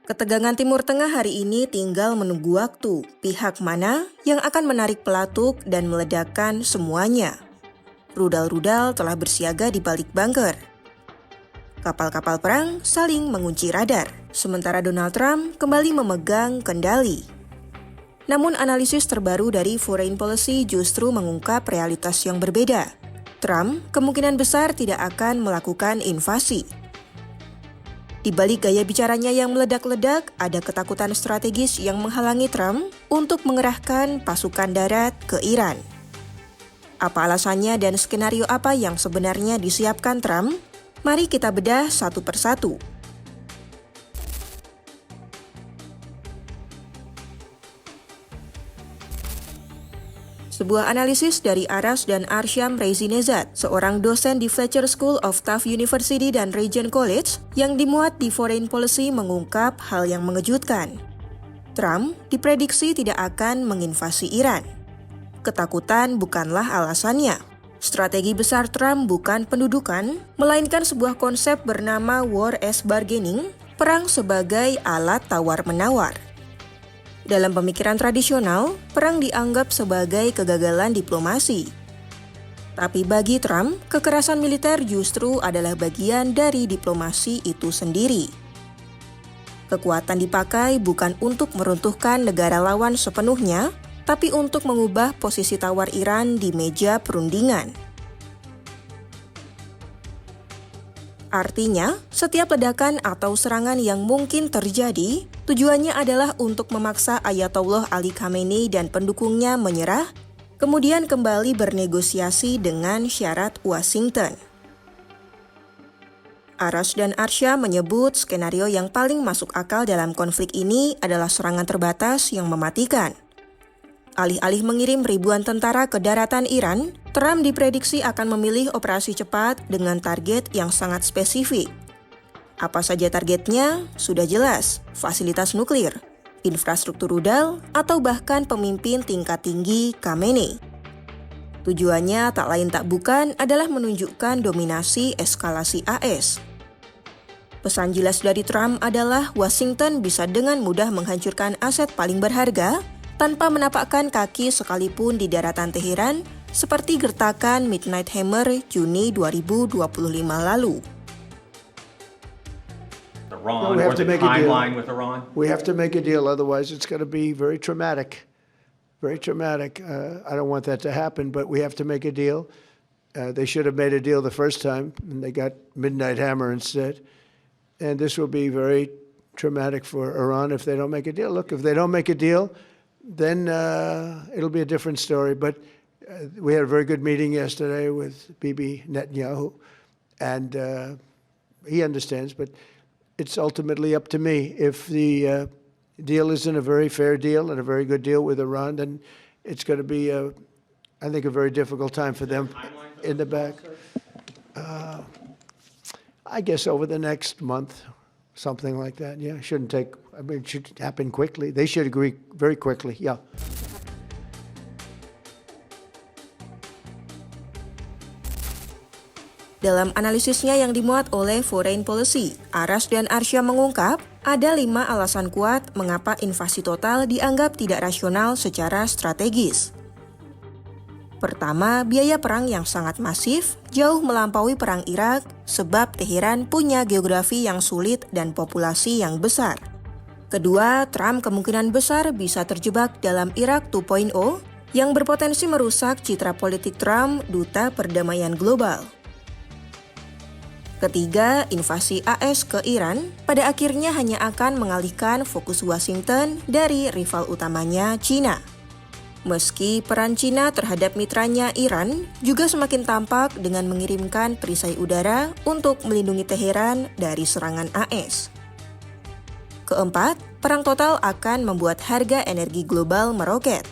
Ketegangan Timur Tengah hari ini tinggal menunggu waktu pihak mana yang akan menarik pelatuk dan meledakkan semuanya. Rudal-rudal telah bersiaga di balik bunker. Kapal-kapal perang saling mengunci radar, sementara Donald Trump kembali memegang kendali. Namun analisis terbaru dari Foreign Policy justru mengungkap realitas yang berbeda. Trump kemungkinan besar tidak akan melakukan invasi. Di balik gaya bicaranya yang meledak-ledak, ada ketakutan strategis yang menghalangi Trump untuk mengerahkan pasukan darat ke Iran. Apa alasannya dan skenario apa yang sebenarnya disiapkan Trump? Mari kita bedah satu persatu. Sebuah analisis dari Arash dan Arsham Reizinezad, seorang dosen di Fletcher School of Tufts University dan Regent College, yang dimuat di Foreign Policy mengungkap hal yang mengejutkan. Trump diprediksi tidak akan menginvasi Iran. Ketakutan bukanlah alasannya. Strategi besar Trump bukan pendudukan, melainkan sebuah konsep bernama war as bargaining, perang sebagai alat tawar-menawar. Dalam pemikiran tradisional, perang dianggap sebagai kegagalan diplomasi. Tapi bagi Trump, kekerasan militer justru adalah bagian dari diplomasi itu sendiri. Kekuatan dipakai bukan untuk meruntuhkan negara lawan sepenuhnya, tapi untuk mengubah posisi tawar Iran di meja perundingan. Artinya, setiap ledakan atau serangan yang mungkin terjadi, tujuannya adalah untuk memaksa Ayatollah Ali Khamenei dan pendukungnya menyerah, kemudian kembali bernegosiasi dengan syarat Washington. Arash dan Arsham menyebut skenario yang paling masuk akal dalam konflik ini adalah serangan terbatas yang mematikan. Alih-alih mengirim ribuan tentara ke daratan Iran, Trump diprediksi akan memilih operasi cepat dengan target yang sangat spesifik. Apa saja targetnya? Sudah jelas, fasilitas nuklir, infrastruktur rudal, atau bahkan pemimpin tingkat tinggi Khamenei. Tujuannya tak lain tak bukan adalah menunjukkan dominasi eskalasi AS. Pesan jelas dari Trump adalah Washington bisa dengan mudah menghancurkan aset paling berharga tanpa menapakkan kaki sekalipun di daratan Teheran seperti gertakan Midnight Hammer Juni 2025 lalu. Iran, or the timeline with Iran? We have to make a deal, otherwise it's going to be very traumatic. Very traumatic. I don't want that to happen, but we have to make a deal. They should have made a deal the first time, and they got Midnight Hammer instead. And this will be very traumatic for Iran if they don't make a deal. Look, if they don't make a deal, then it'll be a different story. But we had a very good meeting yesterday with Bibi Netanyahu, and he understands, but it's ultimately up to me. If the deal isn't a very fair deal and a very good deal with Iran, then it's going to be, I think, a very difficult time for them in the back. I guess over the next month, something like that. Yeah, it should happen quickly. They should agree very quickly. Yeah. Dalam analisisnya yang dimuat oleh Foreign Policy, Arash dan Arsham mengungkap ada 5 alasan kuat mengapa invasi total dianggap tidak rasional secara strategis. Pertama, biaya perang yang sangat masif, jauh melampaui perang Irak, sebab Teheran punya geografi yang sulit dan populasi yang besar. Kedua, Trump kemungkinan besar bisa terjebak dalam Irak 2.0 yang berpotensi merusak citra politik Trump, duta perdamaian global. Ketiga, invasi AS ke Iran pada akhirnya hanya akan mengalihkan fokus Washington dari rival utamanya China. Meski peran China terhadap mitranya Iran juga semakin tampak dengan mengirimkan perisai udara untuk melindungi Teheran dari serangan AS. Keempat, perang total akan membuat harga energi global meroket.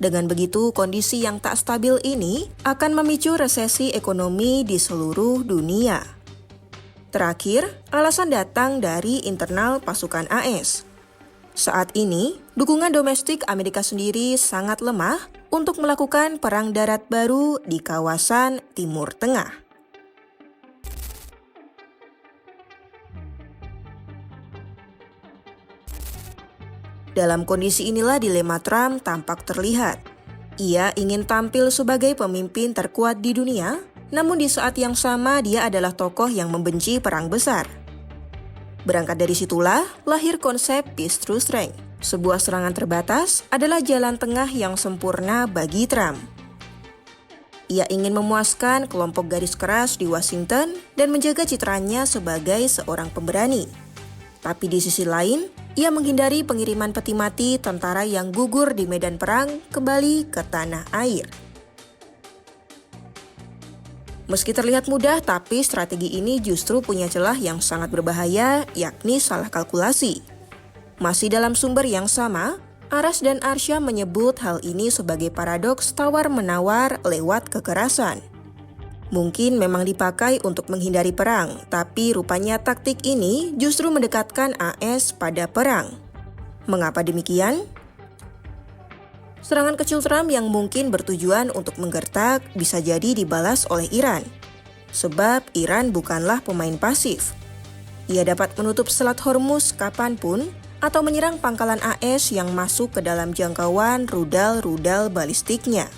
Dengan begitu, kondisi yang tak stabil ini akan memicu resesi ekonomi di seluruh dunia. Terakhir, alasan datang dari internal pasukan AS. Saat ini, dukungan domestik Amerika sendiri sangat lemah untuk melakukan perang darat baru di kawasan Timur Tengah. Dalam kondisi inilah dilema Trump tampak terlihat. Ia ingin tampil sebagai pemimpin terkuat di dunia, namun di saat yang sama dia adalah tokoh yang membenci perang besar. Berangkat dari situlah lahir konsep peace through strength. Sebuah serangan terbatas adalah jalan tengah yang sempurna bagi Trump. Ia ingin memuaskan kelompok garis keras di Washington dan menjaga citranya sebagai seorang pemberani. Tapi di sisi lain, ia menghindari pengiriman peti mati tentara yang gugur di medan perang kembali ke tanah air. Meski terlihat mudah, tapi strategi ini justru punya celah yang sangat berbahaya, yakni salah kalkulasi. Masih dalam sumber yang sama, Arash dan Arsyam menyebut hal ini sebagai paradoks tawar-menawar lewat kekerasan. Mungkin memang dipakai untuk menghindari perang, tapi rupanya taktik ini justru mendekatkan AS pada perang. Mengapa demikian? Serangan kecil Trump yang mungkin bertujuan untuk menggertak bisa jadi dibalas oleh Iran. Sebab Iran bukanlah pemain pasif. Ia dapat menutup Selat Hormuz kapanpun atau menyerang pangkalan AS yang masuk ke dalam jangkauan rudal-rudal balistiknya.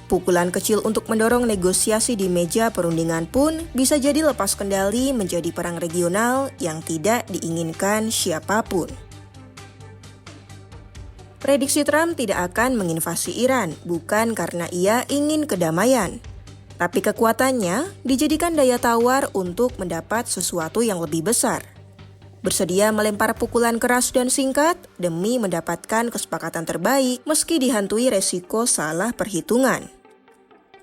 Pukulan kecil untuk mendorong negosiasi di meja perundingan pun bisa jadi lepas kendali menjadi perang regional yang tidak diinginkan siapapun. Prediksi Trump tidak akan menginvasi Iran, bukan karena ia ingin kedamaian. Tapi kekuatannya dijadikan daya tawar untuk mendapat sesuatu yang lebih besar. Bersedia melempar pukulan keras dan singkat demi mendapatkan kesepakatan terbaik meski dihantui resiko salah perhitungan.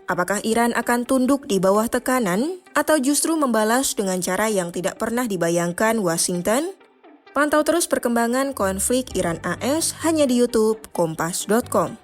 Apakah Iran akan tunduk di bawah tekanan atau justru membalas dengan cara yang tidak pernah dibayangkan Washington? Pantau terus perkembangan konflik Iran-AS hanya di YouTube Kompas.com.